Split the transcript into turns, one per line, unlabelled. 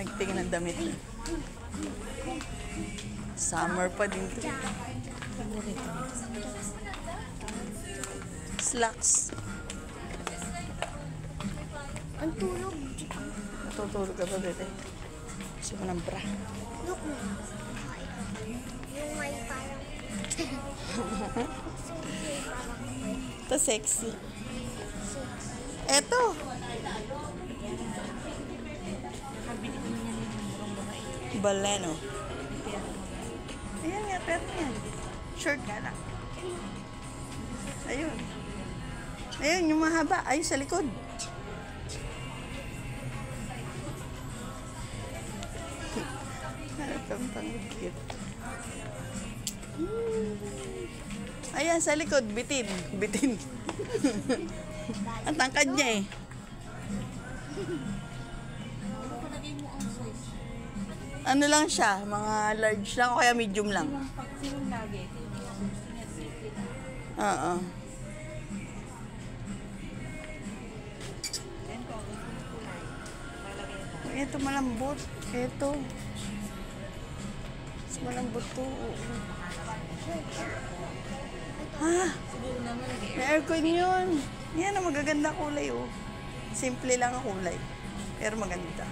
nagtingin ng damit. Summer pa din to. Slacks.
Ang tulog.
Natutulog ka ba, bebe? Gusto mo ng bra.
Look mo. Yung may parang...
Ito sexy. Eto. Baleno. Ayan nga, pero yan. Short nga lang. Ayun. Ayun, yung mahaba. Ayun sa likod. Pang-cute. Ayan, sa likod. Bitin. Bitin. Ang tangkad niya eh. Ano lang siya? Mga large lang o kaya medium lang? Oo. Ito malambot. Ito. Mas malambot to. Ha? May aircon yun. Yan ang magaganda kulay oh. Simple lang ang kulay. Pero maganda.